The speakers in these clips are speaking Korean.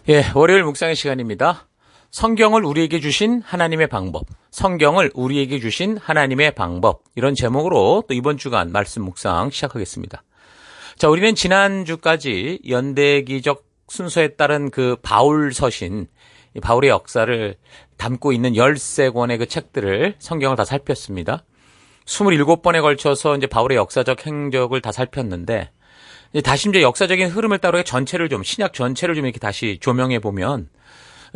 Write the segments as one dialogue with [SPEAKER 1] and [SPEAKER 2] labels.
[SPEAKER 1] 예, 월요일 묵상의 시간입니다. 성경을 우리에게 주신 하나님의 방법, 성경을 우리에게 주신 하나님의 방법, 이런 제목으로 또 이번 주간 말씀 묵상 시작하겠습니다. 자, 우리는 지난주까지 연대기적 순서에 따른 그 바울 서신, 이 바울의 역사를 담고 있는 13권의 그 책들을 성경을 다 살폈습니다. 27번에 걸쳐서 이제 바울의 역사적 행적을 다 살폈는데, 다시 이제 역사적인 흐름을 따로 전체를 좀, 신약 전체를 좀 이렇게 다시 조명해 보면,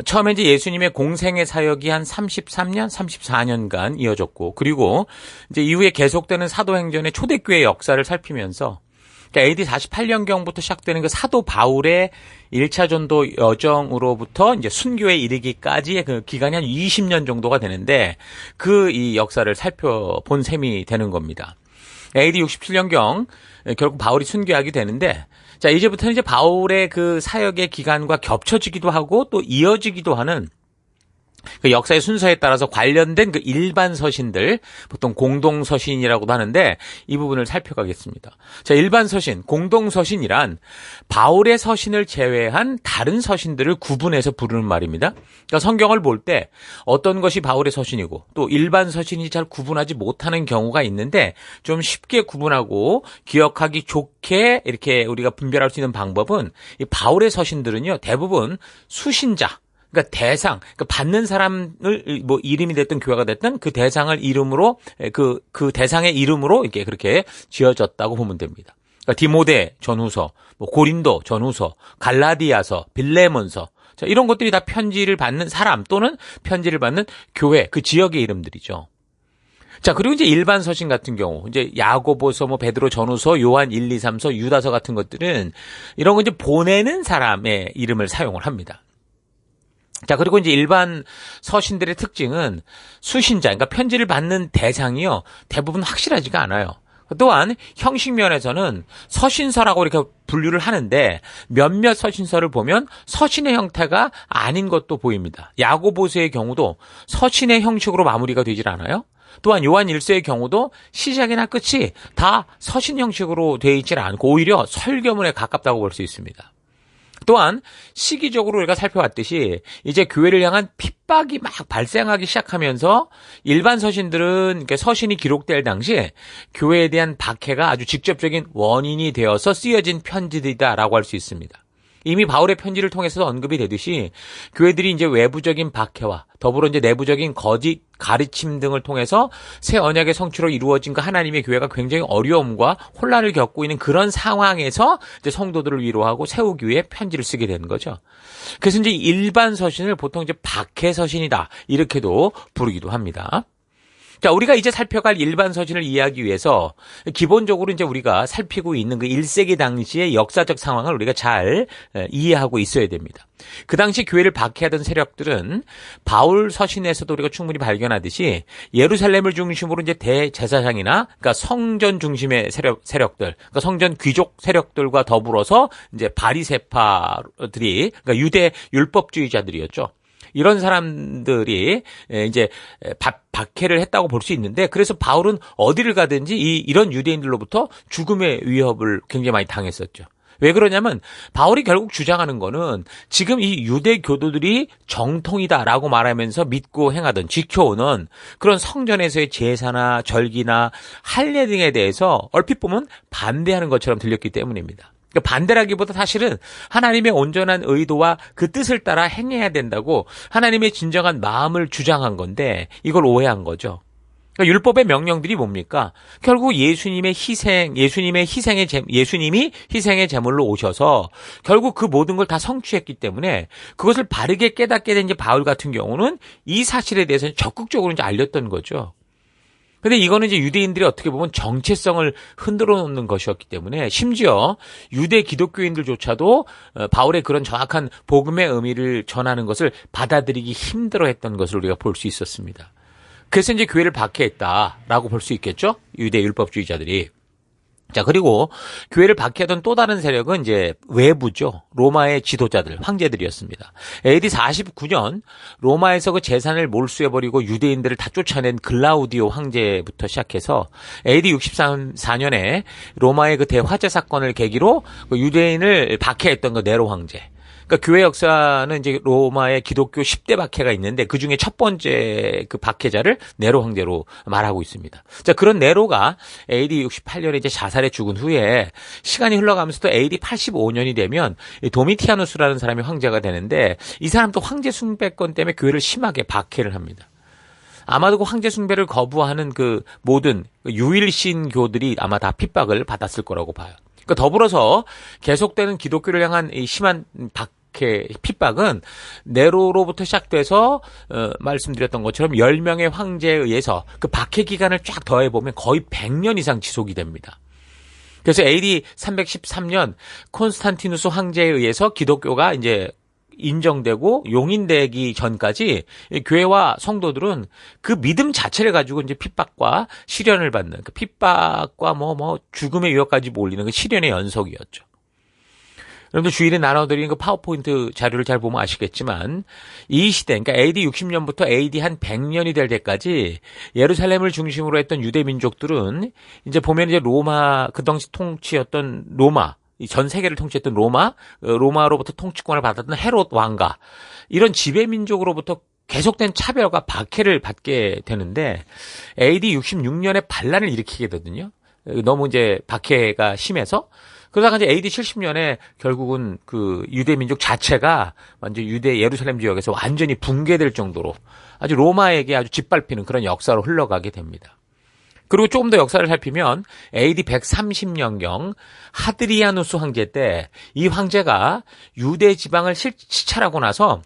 [SPEAKER 1] 처음에 이제 예수님의 공생의 사역이 한 33년, 34년간 이어졌고, 그리고 이제 이후에 계속되는 사도행전의 초대교회 역사를 살피면서, 그러니까 AD 48년경부터 시작되는 그 사도 바울의 1차 전도 여정으로부터 이제 순교에 이르기까지의 그 기간이 한 20년 정도가 되는데, 그 이 역사를 살펴본 셈이 되는 겁니다. AD 67년경 결국 바울이 순교하게 되는데, 자, 이제부터는 이제 바울의 그 사역의 기간과 겹쳐지기도 하고 또 이어지기도 하는 그 역사의 순서에 따라서 관련된 그 일반 서신들, 보통 공동 서신이라고도 하는데, 이 부분을 살펴가겠습니다. 자, 일반 서신, 공동 서신이란 바울의 서신을 제외한 다른 서신들을 구분해서 부르는 말입니다. 그러니까 성경을 볼 때 어떤 것이 바울의 서신이고 또 일반 서신이 잘 구분하지 못하는 경우가 있는데, 좀 쉽게 구분하고 기억하기 좋게 이렇게 우리가 분별할 수 있는 방법은, 이 바울의 서신들은요, 대부분 수신자, 그러니까 대상, 그러니까 받는 사람을 뭐 이름이 됐든 교회가 됐든 그 대상을 이름으로, 그 대상의 이름으로 이렇게 그렇게 지어졌다고 보면 됩니다. 그러니까 디모데 전후서, 뭐 고린도 전후서, 갈라디아서, 빌레몬서, 자, 이런 것들이 다 편지를 받는 사람 또는 편지를 받는 교회, 그 지역의 이름들이죠. 자, 그리고 이제 일반 서신 같은 경우, 이제 야고보서, 뭐 베드로 전후서, 요한 1, 2, 3서, 유다서 같은 것들은 이런 거 이제 보내는 사람의 이름을 사용을 합니다. 자, 그리고 이제 일반 서신들의 특징은 수신자, 그러니까 편지를 받는 대상이요, 대부분 확실하지가 않아요. 또한 형식 면에서는 서신서라고 이렇게 분류를 하는데, 몇몇 서신서를 보면 서신의 형태가 아닌 것도 보입니다. 야고보서의 경우도 서신의 형식으로 마무리가 되질 않아요. 또한 요한 1서의 경우도 시작이나 끝이 다 서신 형식으로 되어 있질 않고 오히려 설교문에 가깝다고 볼 수 있습니다. 또한 시기적으로 우리가 살펴봤듯이 이제 교회를 향한 핍박이 막 발생하기 시작하면서 일반 서신들은 서신이 기록될 당시에 교회에 대한 박해가 아주 직접적인 원인이 되어서 쓰여진 편지들이다라고 할 수 있습니다. 이미 바울의 편지를 통해서 언급이 되듯이 교회들이 이제 외부적인 박해와 더불어 이제 내부적인 거짓 가르침 등을 통해서 새 언약의 성취로 이루어진 그 하나님의 교회가 굉장히 어려움과 혼란을 겪고 있는 그런 상황에서 이제 성도들을 위로하고 세우기 위해 편지를 쓰게 되는 거죠. 그래서 이제 일반 서신을 보통 이제 박해 서신이다, 이렇게도 부르기도 합니다. 자, 우리가 이제 살펴갈 일반 서신을 이해하기 위해서 기본적으로 이제 우리가 살피고 있는 그 1세기 당시의 역사적 상황을 우리가 잘 이해하고 있어야 됩니다. 그 당시 교회를 박해하던 세력들은 바울 서신에서도 우리가 충분히 발견하듯이 예루살렘을 중심으로 이제 대제사장이나, 그러니까 성전 중심의 세력들, 그러니까 성전 귀족 세력들과 더불어서 이제 바리새파들이, 그러니까 유대 율법주의자들이었죠. 이런 사람들이 이제 박해를 했다고 볼 수 있는데, 그래서 바울은 어디를 가든지 이런 유대인들로부터 죽음의 위협을 굉장히 많이 당했었죠. 왜 그러냐면 바울이 결국 주장하는 거는 지금 이 유대 교도들이 정통이다라고 말하면서 믿고 행하던, 지켜오는 그런 성전에서의 제사나 절기나 할례 등에 대해서 얼핏 보면 반대하는 것처럼 들렸기 때문입니다. 그러니까 반대라기보다 사실은 하나님의 온전한 의도와 그 뜻을 따라 행해야 된다고 하나님의 진정한 마음을 주장한 건데, 이걸 오해한 거죠. 그러니까 율법의 명령들이 뭡니까? 결국 예수님이 희생의 제물로 오셔서 결국 그 모든 걸 다 성취했기 때문에 그것을 바르게 깨닫게 된 이제 바울 같은 경우는 이 사실에 대해서는 적극적으로 이제 알렸던 거죠. 근데 이거는 이제 유대인들이 어떻게 보면 정체성을 흔들어 놓는 것이었기 때문에, 심지어 유대 기독교인들조차도 바울의 그런 정확한 복음의 의미를 전하는 것을 받아들이기 힘들어했던 것을 우리가 볼 수 있었습니다. 그래서 이제 교회를 박해했다라고 볼 수 있겠죠? 유대 율법주의자들이. 자, 그리고 교회를 박해하던 또 다른 세력은 이제 외부죠. 로마의 지도자들, 황제들이었습니다. AD 49년 로마에서 그 재산을 몰수해버리고 유대인들을 다 쫓아낸 글라우디오 황제부터 시작해서 AD 64년에 로마의 그 대화재 사건을 계기로 그 유대인을 박해했던 그 네로 황제. 그러니까 교회 역사는 이제 로마의 기독교 10대 박해가 있는데 그 중에 첫 번째 그 박해자를 네로 황제로 말하고 있습니다. 자, 그런 네로가 AD 68년에 이제 자살해 죽은 후에 시간이 흘러가면서도 AD 85년이 되면 도미티아누스라는 사람이 황제가 되는데 이 사람도 황제 숭배권 때문에 교회를 심하게 박해를 합니다. 아마도 그 황제 숭배를 거부하는 그 모든 유일신교들이 아마 다 핍박을 받았을 거라고 봐요. 그러니까 더불어서 계속되는 기독교를 향한 이 심한 핍박은 네로로부터 시작돼서 말씀드렸던 것처럼 10명의 황제에 의해서 그 박해 기간을 쫙 더해보면 거의 100년 이상 지속이 됩니다. 그래서 AD 313년 콘스탄티누스 황제에 의해서 기독교가 이제 인정되고 용인되기 전까지 교회와 성도들은 그 믿음 자체를 가지고 이제 핍박과 시련을 받는 그 핍박과 죽음의 위협까지 몰리는 그 시련의 연속이었죠. 여러분들 주일에 나눠드린 그 파워포인트 자료를 잘 보면 아시겠지만 이 시대, 그러니까 AD 60년부터 AD 한 100년이 될 때까지 예루살렘을 중심으로 했던 유대 민족들은 이제 보면 이제 로마 그 당시 통치였던 로마 전 세계를 통치했던 로마로부터 통치권을 받았던 헤롯 왕가 이런 지배 민족으로부터 계속된 차별과 박해를 받게 되는데 AD 66년에 반란을 일으키게 되거든요. 너무 이제 박해가 심해서 그러다가 이제 AD 70년에 결국은 그 유대 민족 자체가 완전 유대 예루살렘 지역에서 완전히 붕괴될 정도로 아주 로마에게 아주 짓밟히는 그런 역사로 흘러가게 됩니다. 그리고 조금 더 역사를 살피면 AD 130년경 하드리아누스 황제 때 이 황제가 유대 지방을 시찰하고 나서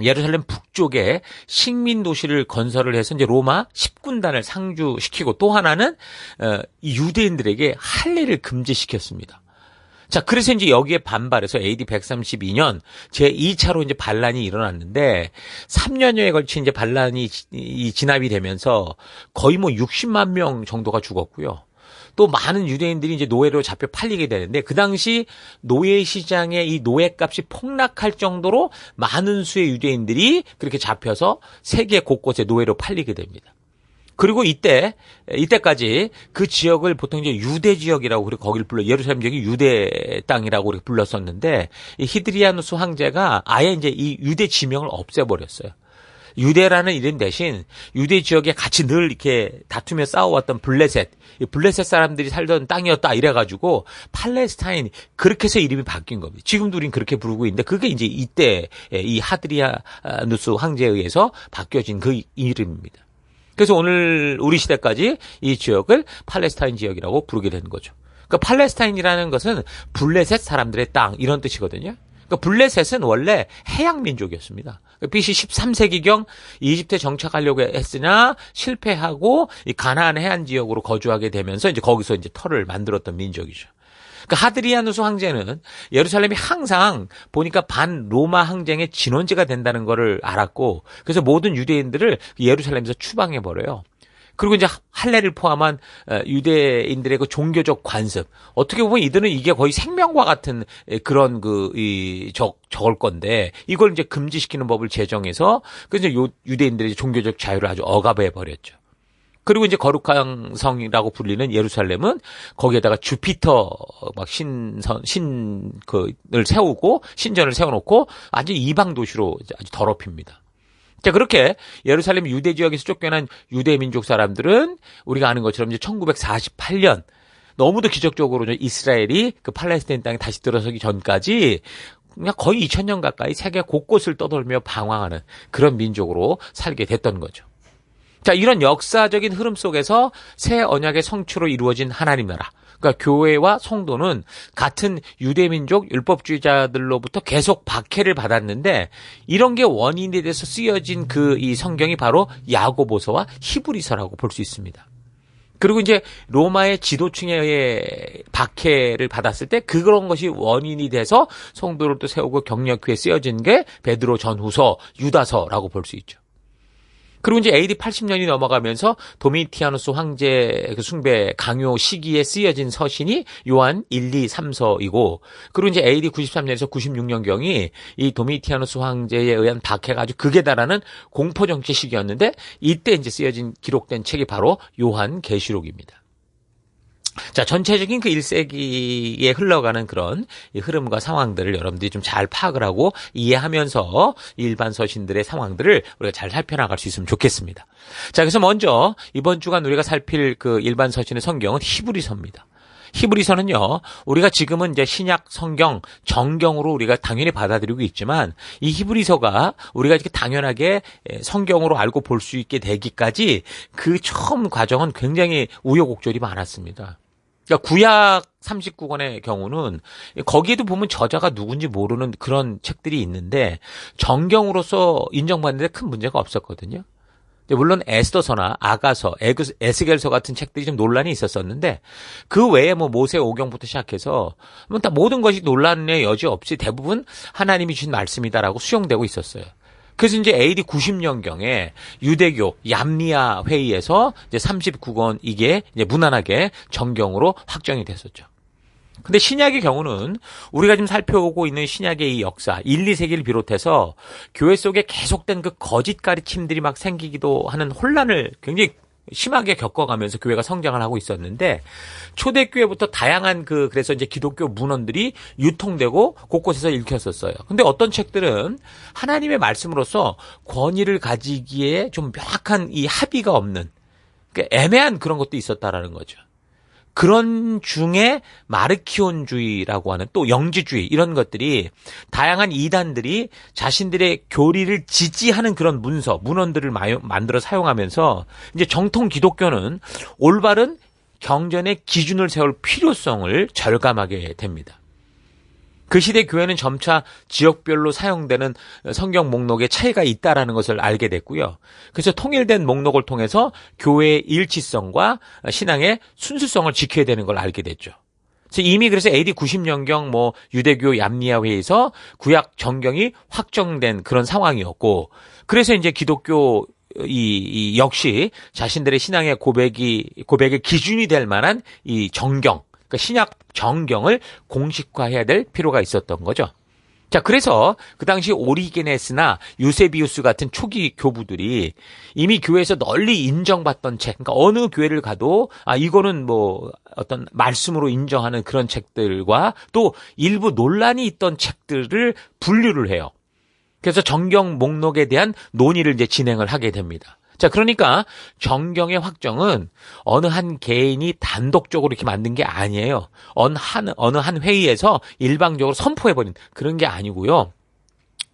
[SPEAKER 1] 예루살렘 북쪽에 식민 도시를 건설을 해서 이제 로마 10군단을 상주시키고 또 하나는 이 유대인들에게 할례를 금지시켰습니다. 자, 그래서 이제 여기에 반발해서 AD 132년 제2차로 이제 반란이 일어났는데 3년여에 걸친 이제 반란이 진압이 되면서 거의 60만 명 정도가 죽었고요. 또 많은 유대인들이 이제 노예로 잡혀 팔리게 되는데 그 당시 노예 시장의 이 노예값이 폭락할 정도로 많은 수의 유대인들이 그렇게 잡혀서 세계 곳곳에 노예로 팔리게 됩니다. 그리고 이때까지 그 지역을 보통 이제 유대 지역이라고 그리고 거기를 예루살렘 지역이 유대 땅이라고 그렇게 불렀었는데 이 히드리아누스 황제가 아예 이제 이 유대 지명을 없애버렸어요. 유대라는 이름 대신 유대 지역에 같이 늘 이렇게 다투며 싸워왔던 블레셋 사람들이 살던 땅이었다 이래가지고 팔레스타인 그렇게 해서 이름이 바뀐 겁니다. 지금도 우린 그렇게 부르고 있는데 그게 이제 이때 이 하드리아누스 황제에 의해서 바뀌어진 그 이름입니다. 그래서 오늘 우리 시대까지 이 지역을 팔레스타인 지역이라고 부르게 된 거죠. 그러니까 팔레스타인이라는 것은 블레셋 사람들의 땅 이런 뜻이거든요. 그러니까 블레셋은 원래 해양 민족이었습니다. BC 13세기경 이집트에 정착하려고 했으나 실패하고 이 가나안 해안 지역으로 거주하게 되면서 이제 거기서 이제 터를 만들었던 민족이죠. 그러니까 하드리아누스 황제는 예루살렘이 항상 보니까 반 로마 항쟁의 진원지가 된다는 것을 알았고 그래서 모든 유대인들을 예루살렘에서 추방해 버려요. 그리고 이제 할례를 포함한 유대인들의 그 종교적 관습. 어떻게 보면 이들은 이게 거의 생명과 같은 그런 적을 건데 이걸 이제 금지시키는 법을 제정해서 그래서 유대인들의 종교적 자유를 아주 억압해 버렸죠. 그리고 이제 거룩한 성이라고 불리는 예루살렘은 거기에다가 주피터 을 세우고 신전을 세워놓고 아주 이방 도시로 아주 더럽힙니다. 자, 그렇게 예루살렘 유대 지역에서 쫓겨난 유대 민족 사람들은 우리가 아는 것처럼 이제 1948년 너무도 기적적으로 이스라엘이 그 팔레스타인 땅에 다시 들어서기 전까지 그냥 거의 2000년 가까이 세계 곳곳을 떠돌며 방황하는 그런 민족으로 살게 됐던 거죠. 자, 이런 역사적인 흐름 속에서 새 언약의 성취로 이루어진 하나님 나라. 그러니까 교회와 성도는 같은 유대민족 율법주의자들로부터 계속 박해를 받았는데 이런 게 원인에 대해서 쓰여진 이 성경이 바로 야고보서와 히브리서라고 볼 수 있습니다. 그리고 이제 로마의 지도층에 의해 박해를 받았을 때 그런 것이 원인이 돼서 성도를 또 세우고 격려교에 쓰여진 게 베드로 전후서, 유다서라고 볼 수 있죠. 그리고 이제 AD 80년이 넘어가면서 도미티아누스 황제 그 숭배 강요 시기에 쓰여진 서신이 요한 1, 2, 3서이고 그리고 이제 AD 93년에서 96년경이 이 도미티아누스 황제에 의한 박해가 아주 극에 달하는 공포 정치 시기였는데 이때 이제 쓰여진 기록된 책이 바로 요한 계시록입니다. 자, 전체적인 그 1세기에 흘러가는 그런 이 흐름과 상황들을 여러분들이 좀 잘 파악을 하고 이해하면서 일반 서신들의 상황들을 우리가 잘 살펴나갈 수 있으면 좋겠습니다. 자, 그래서 먼저 이번 주간 우리가 살필 그 일반 서신의 성경은 히브리서입니다. 히브리서는요, 우리가 지금은 이제 신약 성경, 정경으로 우리가 당연히 받아들이고 있지만, 이 히브리서가 우리가 이렇게 당연하게 성경으로 알고 볼 수 있게 되기까지 그 처음 과정은 굉장히 우여곡절이 많았습니다. 그러니까 구약 39권의 경우는 거기에도 보면 저자가 누군지 모르는 그런 책들이 있는데, 정경으로서 인정받는 데 큰 문제가 없었거든요. 물론 에스더서나 아가서, 에스겔서 같은 책들이 좀 논란이 있었었는데 그 외에 뭐 모세 오경부터 시작해서 다 모든 것이 논란의 여지 없이 대부분 하나님이 주신 말씀이다라고 수용되고 있었어요. 그래서 이제 AD 90년경에 유대교 얌리아 회의에서 이제 39권 이게 이제 무난하게 정경으로 확정이 됐었죠. 근데 신약의 경우는 우리가 지금 살펴오고 있는 신약의 이 역사 1, 2세기를 비롯해서 교회 속에 계속된 그 거짓 가르침들이 막 생기기도 하는 혼란을 굉장히 심하게 겪어가면서 교회가 성장을 하고 있었는데 초대교회부터 다양한 그래서 이제 기독교 문헌들이 유통되고 곳곳에서 읽혔었어요. 근데 어떤 책들은 하나님의 말씀으로서 권위를 가지기에 좀 명확한 이 합의가 없는 그러니까 애매한 그런 것도 있었다라는 거죠. 그런 중에 마르키온주의라고 하는 또 영지주의 이런 것들이 다양한 이단들이 자신들의 교리를 지지하는 그런 문헌들을 만들어 사용하면서 이제 정통 기독교는 올바른 경전의 기준을 세울 필요성을 절감하게 됩니다. 그 시대 교회는 점차 지역별로 사용되는 성경 목록에 차이가 있다라는 것을 알게 됐고요. 그래서 통일된 목록을 통해서 교회의 일치성과 신앙의 순수성을 지켜야 되는 걸 알게 됐죠. 그래서 이미 그래서 AD 90년경 뭐 유대교 얌리아 회의에서 구약 정경이 확정된 그런 상황이었고, 그래서 이제 기독교 이 역시 자신들의 신앙의 고백의 기준이 될 만한 이 정경, 그러니까 신약 정경을 공식화해야 될 필요가 있었던 거죠. 자, 그래서 그 당시 오리게네스나 유세비우스 같은 초기 교부들이 이미 교회에서 널리 인정받던 책, 그러니까 어느 교회를 가도 이거는 뭐 어떤 말씀으로 인정하는 그런 책들과 또 일부 논란이 있던 책들을 분류를 해요. 그래서 정경 목록에 대한 논의를 이제 진행을 하게 됩니다. 자, 그러니까 정경의 확정은 어느 한 개인이 단독적으로 이렇게 만든 게 아니에요. 어느 한 회의에서 일방적으로 선포해버린 그런 게 아니고요.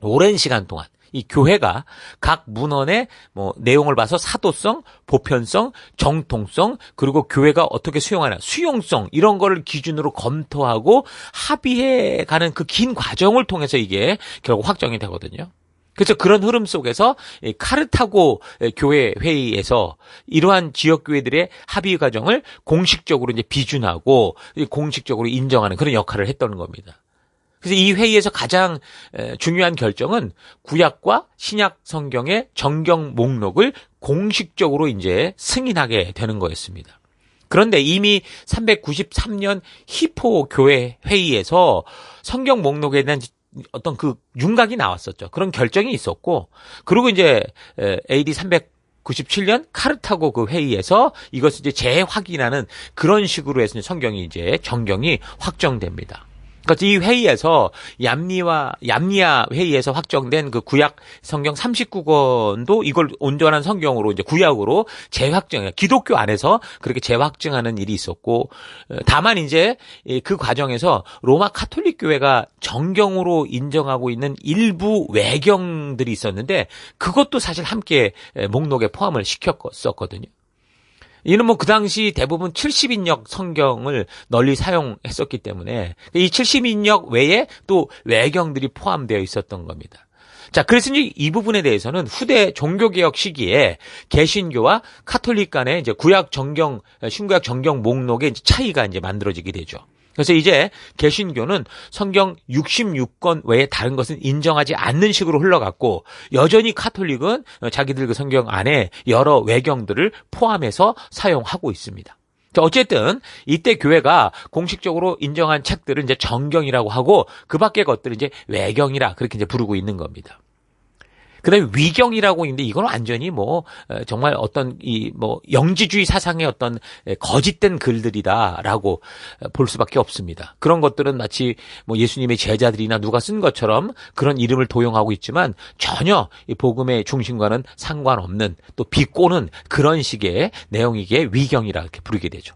[SPEAKER 1] 오랜 시간 동안 이 교회가 각 문헌의 뭐 내용을 봐서 사도성, 보편성, 정통성, 그리고 교회가 어떻게 수용하나, 수용성 이런 거를 기준으로 검토하고 합의해가는 그 긴 과정을 통해서 이게 결국 확정이 되거든요. 그래서 그런 흐름 속에서 카르타고 교회 회의에서 이러한 지역 교회들의 합의 과정을 공식적으로 이제 비준하고 공식적으로 인정하는 그런 역할을 했던 겁니다. 그래서 이 회의에서 가장 중요한 결정은 구약과 신약 성경의 정경 목록을 공식적으로 이제 승인하게 되는 거였습니다. 그런데 이미 393년 히포 교회 회의에서 성경 목록에 대한 어떤 그 윤곽이 나왔었죠. 그런 결정이 있었고, 그리고 이제 AD 397년 카르타고 그 회의에서 이것을 이제 재확인하는 그런 식으로 해서 성경이 이제 정경이 확정됩니다. 그러니까 이 회의에서 얌리아 회의에서 확정된 그 구약 성경 39권도 이걸 온전한 성경으로 이제 구약으로 재확정, 기독교 안에서 그렇게 재확정하는 일이 있었고, 다만 이제 그 과정에서 로마 카톨릭 교회가 정경으로 인정하고 있는 일부 외경들이 있었는데 그것도 사실 함께 목록에 포함을 시켰었거든요. 이는 뭐 그 당시 대부분 70인역 성경을 널리 사용했었기 때문에 이 70인역 외에 또 외경들이 포함되어 있었던 겁니다. 자, 그래서 이제 이 부분에 대해서는 후대 종교개혁 시기에 개신교와 카톨릭 간의 이제 구약 정경, 신구약 정경 목록의 이제 차이가 이제 만들어지게 되죠. 그래서 이제 개신교는 성경 66권 외에 다른 것은 인정하지 않는 식으로 흘러갔고, 여전히 카톨릭은 자기들 그 성경 안에 여러 외경들을 포함해서 사용하고 있습니다. 어쨌든 이때 교회가 공식적으로 인정한 책들은 이제 정경이라고 하고 그 밖의 것들은 이제 외경이라 그렇게 이제 부르고 있는 겁니다. 그다음에 위경이라고 있는데 이건 완전히 정말 어떤 영지주의 사상의 어떤 거짓된 글들이다라고 볼 수밖에 없습니다. 그런 것들은 마치 예수님의 제자들이나 누가 쓴 것처럼 그런 이름을 도용하고 있지만 전혀 이 복음의 중심과는 상관없는 또 비꼬는 그런 식의 내용이기에 위경이라 이렇게 부르게 되죠.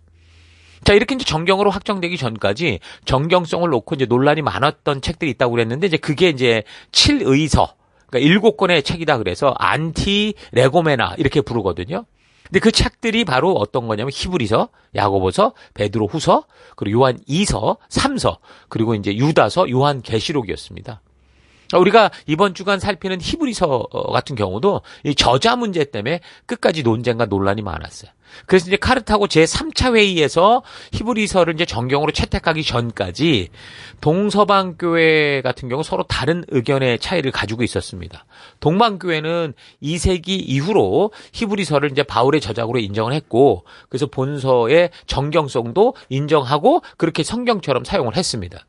[SPEAKER 1] 자, 이렇게 이제 정경으로 확정되기 전까지 정경성을 놓고 이제 논란이 많았던 책들이 있다고 그랬는데 이제 그게 이제 7의서, 그러니까 7권의 책이다 그래서 안티 레고메나 이렇게 부르거든요. 근데 그 책들이 바로 어떤 거냐면 히브리서, 야고보서, 베드로 후서, 그리고 요한 2서, 3서, 그리고 이제 유다서, 요한 계시록이었습니다. 우리가 이번 주간 살피는 히브리서 같은 경우도 이 저자 문제 때문에 끝까지 논쟁과 논란이 많았어요. 그래서 이제 카르타고 제3차 회의에서 히브리서를 이제 정경으로 채택하기 전까지 동서방 교회 같은 경우 서로 다른 의견의 차이를 가지고 있었습니다. 동방 교회는 2세기 이후로 히브리서를 이제 바울의 저작으로 인정을 했고, 그래서 본서의 정경성도 인정하고 그렇게 성경처럼 사용을 했습니다.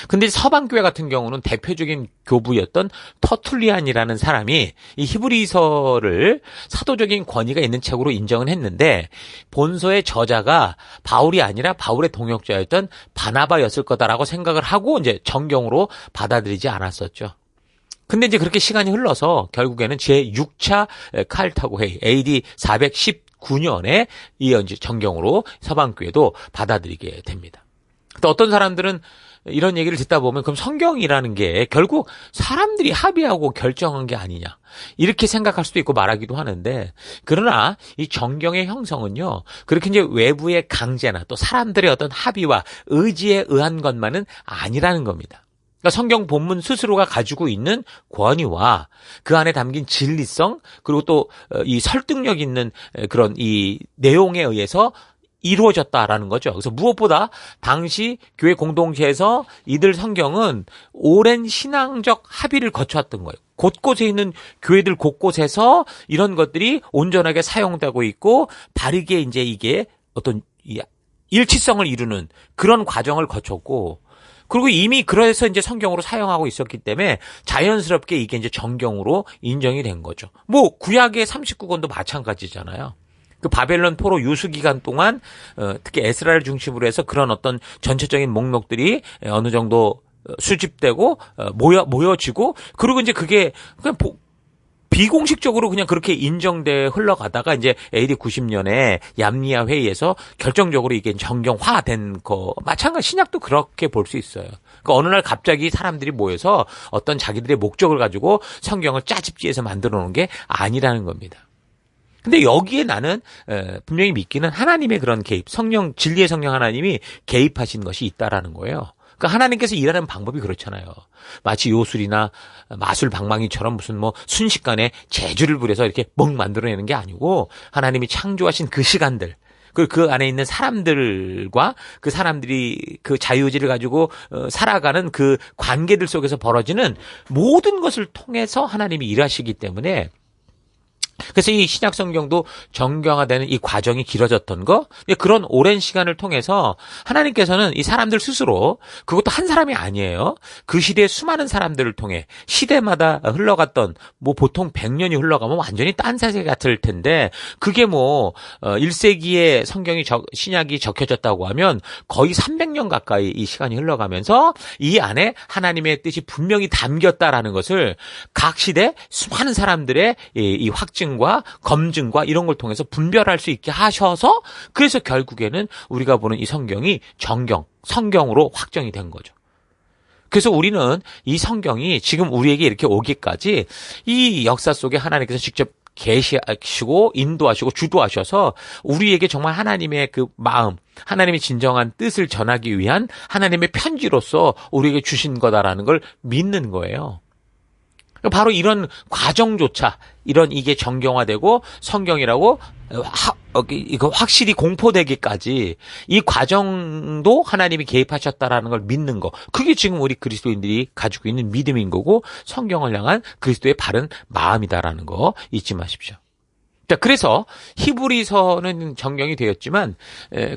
[SPEAKER 1] 근데 서방교회 같은 경우는 대표적인 교부였던 터툴리안이라는 사람이 이 히브리서를 사도적인 권위가 있는 책으로 인정은 했는데 본서의 저자가 바울이 아니라 바울의 동역자였던 바나바였을 거다라고 생각을 하고 이제 정경으로 받아들이지 않았었죠. 근데 이제 그렇게 시간이 흘러서 결국에는 제6차 카르타고 회의 AD 419년에 이 이제 정경으로 서방교회도 받아들이게 됩니다. 또 어떤 사람들은 이런 얘기를 듣다 보면 그럼 성경이라는 게 결국 사람들이 합의하고 결정한 게 아니냐 이렇게 생각할 수도 있고 말하기도 하는데, 그러나 이 정경의 형성은요 그렇게 이제 외부의 강제나 또 사람들의 어떤 합의와 의지에 의한 것만은 아니라는 겁니다. 그러니까 성경 본문 스스로가 가지고 있는 권위와 그 안에 담긴 진리성, 그리고 또 이 설득력 있는 그런 이 내용에 의해서 이루어졌다라는 거죠. 그래서 무엇보다 당시 교회 공동체에서 이들 성경은 오랜 신앙적 합의를 거쳐왔던 거예요. 곳곳에 있는 교회들 곳곳에서 이런 것들이 온전하게 사용되고 있고 바르게 이제 이게 어떤 일치성을 이루는 그런 과정을 거쳤고, 그리고 이미 그래서 이제 성경으로 사용하고 있었기 때문에 자연스럽게 이게 이제 정경으로 인정이 된 거죠. 구약의 39권도 마찬가지잖아요. 그 바벨론 포로 유수 기간 동안 특히 에스라를 중심으로 해서 그런 어떤 전체적인 목록들이 어느 정도 수집되고 모여지고, 그리고 이제 그게 그냥 비공식적으로 그냥 그렇게 인정돼 흘러가다가 이제 AD 90년에 얌리아 회의에서 결정적으로 이게 정경화된 거, 마찬가지 신약도 그렇게 볼 수 있어요. 그러니까 어느 날 갑자기 사람들이 모여서 어떤 자기들의 목적을 가지고 성경을 짜집기해서 만들어 놓은 게 아니라는 겁니다. 근데 여기에 나는 분명히 믿기는 하나님의 그런 개입, 성령, 진리의 성령 하나님이 개입하신 것이 있다라는 거예요. 그러니까 하나님께서 일하는 방법이 그렇잖아요. 마치 요술이나 마술 방망이처럼 무슨 순식간에 재주를 부려서 이렇게 만들어내는 게 아니고, 하나님이 창조하신 그 시간들, 그리고 그 안에 있는 사람들과 그 사람들이 그 자유의지를 가지고 살아가는 그 관계들 속에서 벌어지는 모든 것을 통해서 하나님이 일하시기 때문에, 그래서 이 신약 성경도 정경화되는 이 과정이 길어졌던 거, 그런 오랜 시간을 통해서 하나님께서는 이 사람들 스스로, 그것도 한 사람이 아니에요, 그 시대의 수많은 사람들을 통해 시대마다 흘러갔던 보통 100년이 흘러가면 완전히 딴 세계 같을 텐데, 그게 1세기에 신약이 적혀졌다고 하면 거의 300년 가까이 이 시간이 흘러가면서 이 안에 하나님의 뜻이 분명히 담겼다라는 것을 각 시대 수많은 사람들의 이 확증과 검증과 이런 걸 통해서 분별할 수 있게 하셔서, 그래서 결국에는 우리가 보는 이 성경이 성경으로 확정이 된 거죠. 그래서 우리는 이 성경이 지금 우리에게 이렇게 오기까지 이 역사 속에 하나님께서 직접 계시하시고 인도하시고 주도하셔서 우리에게 정말 하나님의 그 마음, 하나님의 진정한 뜻을 전하기 위한 하나님의 편지로서 우리에게 주신 거다라는 걸 믿는 거예요. 바로 이런 과정조차, 이게 정경화되고 성경이라고 이거 확실히 공포되기까지 이 과정도 하나님이 개입하셨다라는 걸 믿는 거, 그게 지금 우리 그리스도인들이 가지고 있는 믿음인 거고 성경을 향한 그리스도의 바른 마음이다라는 거 잊지 마십시오. 자, 그래서 히브리서는 정경이 되었지만,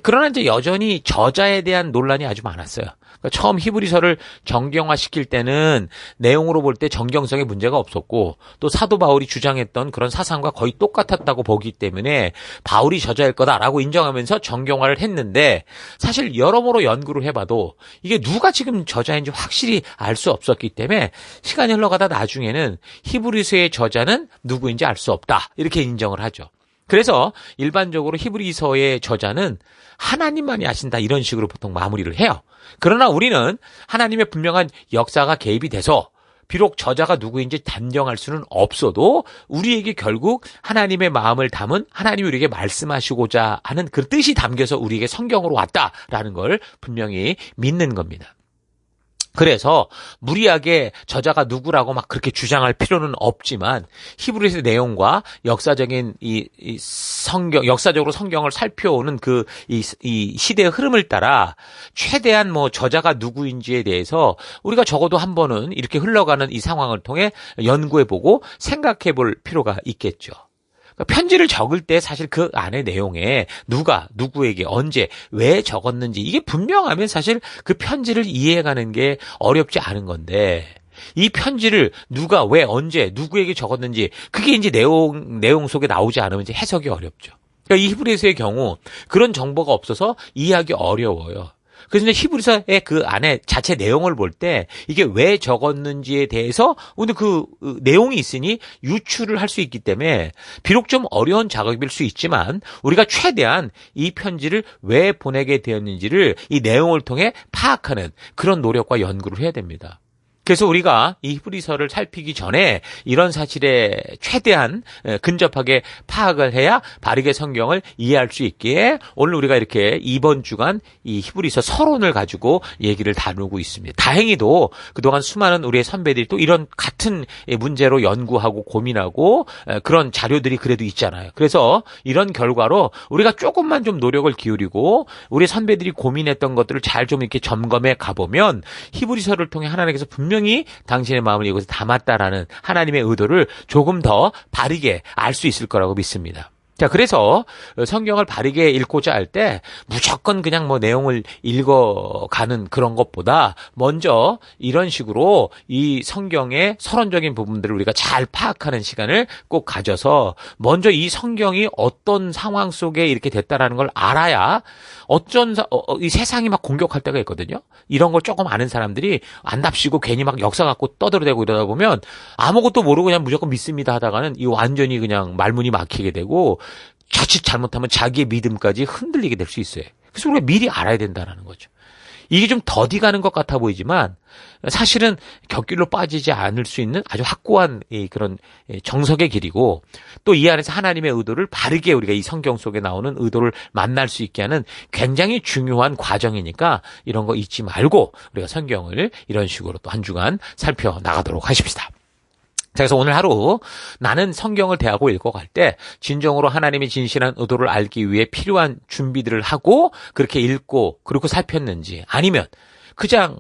[SPEAKER 1] 그러나 이제 여전히 저자에 대한 논란이 아주 많았어요. 그러니까 처음 히브리서를 정경화시킬 때는 내용으로 볼 때 정경성에 문제가 없었고, 또 사도 바울이 주장했던 그런 사상과 거의 똑같았다고 보기 때문에 바울이 저자일 거다라고 인정하면서 정경화를 했는데, 사실 여러모로 연구를 해봐도 이게 누가 지금 저자인지 확실히 알 수 없었기 때문에 시간이 흘러가다 나중에는 히브리서의 저자는 누구인지 알 수 없다, 이렇게 인정을 하죠. 그래서 일반적으로 히브리서의 저자는 하나님만이 아신다, 이런 식으로 보통 마무리를 해요. 그러나 우리는 하나님의 분명한 역사가 개입이 돼서 비록 저자가 누구인지 단정할 수는 없어도 우리에게 결국 하나님의 마음을 담은, 하나님이 우리에게 말씀하시고자 하는 그 뜻이 담겨서 우리에게 성경으로 왔다라는 걸 분명히 믿는 겁니다. 그래서 무리하게 저자가 누구라고 막 그렇게 주장할 필요는 없지만, 히브리서 내용과 역사적인 역사적으로 성경을 살펴오는 이 시대의 흐름을 따라 최대한 저자가 누구인지에 대해서 우리가 적어도 한 번은 이렇게 흘러가는 이 상황을 통해 연구해보고 생각해볼 필요가 있겠죠. 편지를 적을 때 사실 그 안의 내용에 누가, 누구에게, 언제, 왜 적었는지 이게 분명하면 사실 그 편지를 이해해가는 게 어렵지 않은 건데, 이 편지를 누가, 왜, 언제, 누구에게 적었는지 그게 이제 내용 속에 나오지 않으면 이제 해석이 어렵죠. 그러니까 이 히브리서의 경우 그런 정보가 없어서 이해하기 어려워요. 그래서 이제 히브리서의 그 안에 자체 내용을 볼 때 이게 왜 적었는지에 대해서 오늘 그 내용이 있으니 유추를 할 수 있기 때문에 비록 좀 어려운 작업일 수 있지만 우리가 최대한 이 편지를 왜 보내게 되었는지를 이 내용을 통해 파악하는 그런 노력과 연구를 해야 됩니다. 그래서 우리가 이 히브리서를 살피기 전에 이런 사실에 최대한 근접하게 파악을 해야 바르게 성경을 이해할 수 있기에 오늘 우리가 이렇게 이번 주간 이 히브리서 서론을 가지고 얘기를 다루고 있습니다. 다행히도 그동안 수많은 우리의 선배들이 또 이런 같은 문제로 연구하고 고민하고 그런 자료들이 그래도 있잖아요. 그래서 이런 결과로 우리가 조금만 좀 노력을 기울이고 우리 선배들이 고민했던 것들을 잘 좀 이렇게 점검해 가보면 히브리서를 통해 하나님께서 분명히 당신의 마음을 이곳에 담았다라는 하나님의 의도를 조금 더 바르게 알 수 있을 거라고 믿습니다. 자, 그래서 성경을 바르게 읽고자 할 때 무조건 그냥 내용을 읽어가는 그런 것보다 먼저 이런 식으로 이 성경의 서론적인 부분들을 우리가 잘 파악하는 시간을 꼭 가져서 먼저 이 성경이 어떤 상황 속에 이렇게 됐다라는 걸 알아야 이 세상이 막 공격할 때가 있거든요. 이런 걸 조금 아는 사람들이 안답시고 괜히 막 역사 갖고 떠들어대고 이러다 보면 아무것도 모르고 그냥 무조건 믿습니다 하다가는 이 완전히 그냥 말문이 막히게 되고 자칫 잘못하면 자기의 믿음까지 흔들리게 될 수 있어요. 그래서 우리가 미리 알아야 된다는 거죠. 이게 좀 더디 가는 것 같아 보이지만 사실은 곁길로 빠지지 않을 수 있는 아주 확고한 그런 정석의 길이고, 또 이 안에서 하나님의 의도를 바르게 우리가 이 성경 속에 나오는 의도를 만날 수 있게 하는 굉장히 중요한 과정이니까 이런 거 잊지 말고 우리가 성경을 이런 식으로 또 한 주간 살펴나가도록 하십시다. 자, 그래서 오늘 하루 나는 성경을 대하고 읽어갈 때 진정으로 하나님의 진실한 의도를 알기 위해 필요한 준비들을 하고 그렇게 읽고 그리고 살폈는지, 아니면 그냥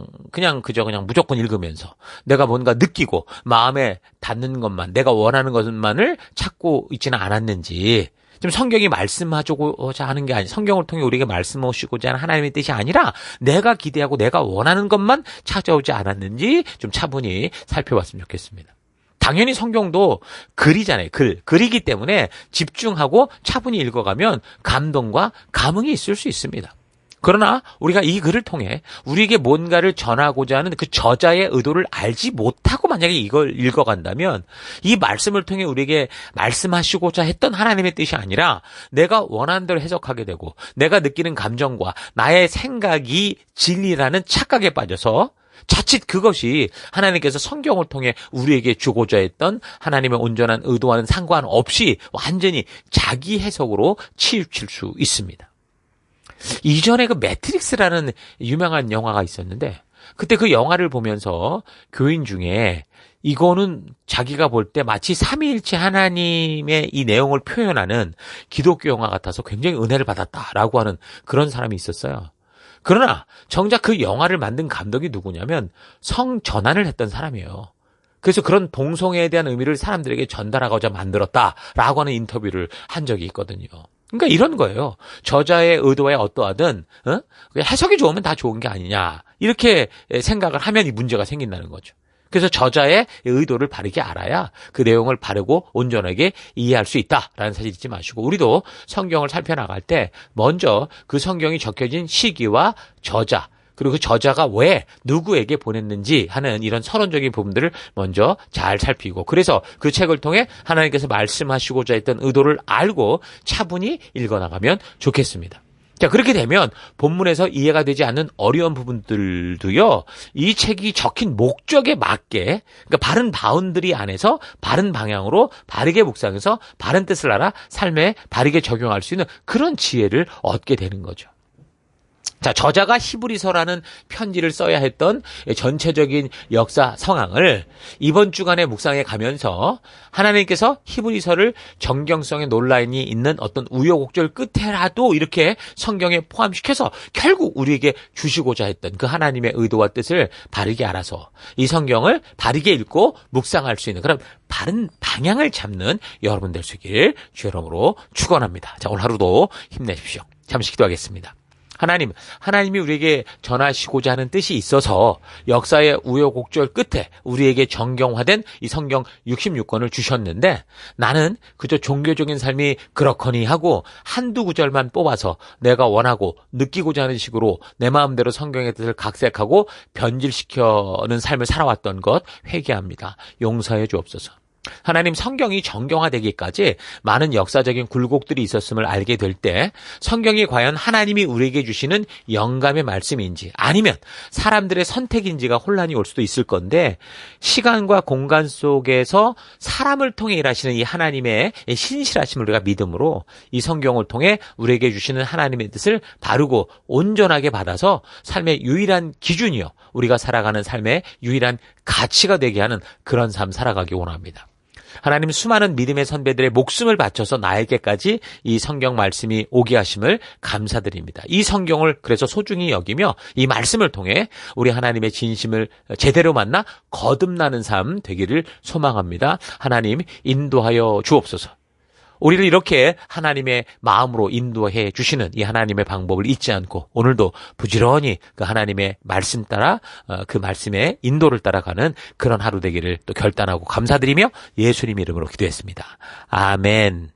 [SPEAKER 1] 무조건 읽으면서 내가 뭔가 느끼고 마음에 닿는 것만, 내가 원하는 것만을 찾고 있지는 않았는지, 좀 성경이 말씀하고자 하는 게 아니, 성경을 통해 우리에게 말씀하시고자 하는 하나님의 뜻이 아니라 내가 기대하고 내가 원하는 것만 찾아오지 않았는지 좀 차분히 살펴봤으면 좋겠습니다. 당연히 성경도 글이잖아요. 글이기 때문에 집중하고 차분히 읽어가면 감동과 감흥이 있을 수 있습니다. 그러나 우리가 이 글을 통해 우리에게 뭔가를 전하고자 하는 그 저자의 의도를 알지 못하고 만약에 이걸 읽어간다면 이 말씀을 통해 우리에게 말씀하시고자 했던 하나님의 뜻이 아니라 내가 원하는 대로 해석하게 되고 내가 느끼는 감정과 나의 생각이 진리라는 착각에 빠져서 자칫 그것이 하나님께서 성경을 통해 우리에게 주고자 했던 하나님의 온전한 의도와는 상관없이 완전히 자기 해석으로 치우칠 수 있습니다. 이전에 그 매트릭스라는 유명한 영화가 있었는데 그때 그 영화를 보면서 교인 중에 이거는 자기가 볼 때 마치 삼위일체 하나님의 이 내용을 표현하는 기독교 영화 같아서 굉장히 은혜를 받았다라고 하는 그런 사람이 있었어요. 그러나 정작 그 영화를 만든 감독이 누구냐면 성전환을 했던 사람이에요. 그래서 그런 동성애에 대한 의미를 사람들에게 전달하고자 만들었다라고 하는 인터뷰를 한 적이 있거든요. 그러니까 이런 거예요. 저자의 의도에 어떠하든 해석이 좋으면 다 좋은 게 아니냐 이렇게 생각을 하면 이 문제가 생긴다는 거죠. 그래서 저자의 의도를 바르게 알아야 그 내용을 바르고 온전하게 이해할 수 있다라는 사실 잊지 마시고, 우리도 성경을 살펴나갈 때 먼저 그 성경이 적혀진 시기와 저자, 그리고 그 저자가 왜 누구에게 보냈는지 하는 이런 서론적인 부분들을 먼저 잘 살피고, 그래서 그 책을 통해 하나님께서 말씀하시고자 했던 의도를 알고 차분히 읽어나가면 좋겠습니다. 자, 그렇게 되면 본문에서 이해가 되지 않는 어려운 부분들도요, 이 책이 적힌 목적에 맞게, 그러니까 바른 바운드리 안에서 바른 방향으로 바르게 묵상해서 바른 뜻을 알아 삶에 바르게 적용할 수 있는 그런 지혜를 얻게 되는 거죠. 자, 저자가 히브리서라는 편지를 써야 했던 전체적인 역사 상황을 이번 주간의 묵상에 가면서 하나님께서 히브리서를 정경성의 논란이 있는 어떤 우여곡절 끝에라도 이렇게 성경에 포함시켜서 결국 우리에게 주시고자 했던 그 하나님의 의도와 뜻을 바르게 알아서 이 성경을 바르게 읽고 묵상할 수 있는 그런 바른 방향을 잡는 여러분 될 수 있기를 주의 이름으로 축원합니다. 자, 오늘 하루도 힘내십시오. 잠시 기도하겠습니다. 하나님이 우리에게 전하시고자 하는 뜻이 있어서 역사의 우여곡절 끝에 우리에게 정경화된 이 성경 66권을 주셨는데, 나는 그저 종교적인 삶이 그렇거니 하고 한두 구절만 뽑아서 내가 원하고 느끼고자 하는 식으로 내 마음대로 성경의 뜻을 각색하고 변질시켜는 삶을 살아왔던 것 회개합니다. 용서해 주옵소서. 하나님, 성경이 정경화되기까지 많은 역사적인 굴곡들이 있었음을 알게 될 때 성경이 과연 하나님이 우리에게 주시는 영감의 말씀인지 아니면 사람들의 선택인지가 혼란이 올 수도 있을 건데, 시간과 공간 속에서 사람을 통해 일하시는 이 하나님의 신실하심을 우리가 믿음으로 이 성경을 통해 우리에게 주시는 하나님의 뜻을 바르고 온전하게 받아서 삶의 유일한 기준이요, 우리가 살아가는 삶의 유일한 가치가 되게 하는 그런 삶 살아가기 원합니다. 하나님, 수많은 믿음의 선배들의 목숨을 바쳐서 나에게까지 이 성경 말씀이 오게 하심을 감사드립니다. 이 성경을 그래서 소중히 여기며 이 말씀을 통해 우리 하나님의 진심을 제대로 만나 거듭나는 삶 되기를 소망합니다. 하나님, 인도하여 주옵소서. 우리를 이렇게 하나님의 마음으로 인도해 주시는 이 하나님의 방법을 잊지 않고 오늘도 부지런히 그 하나님의 말씀 따라 그 말씀의 인도를 따라가는 그런 하루 되기를 또 결단하고 감사드리며 예수님 이름으로 기도했습니다. 아멘.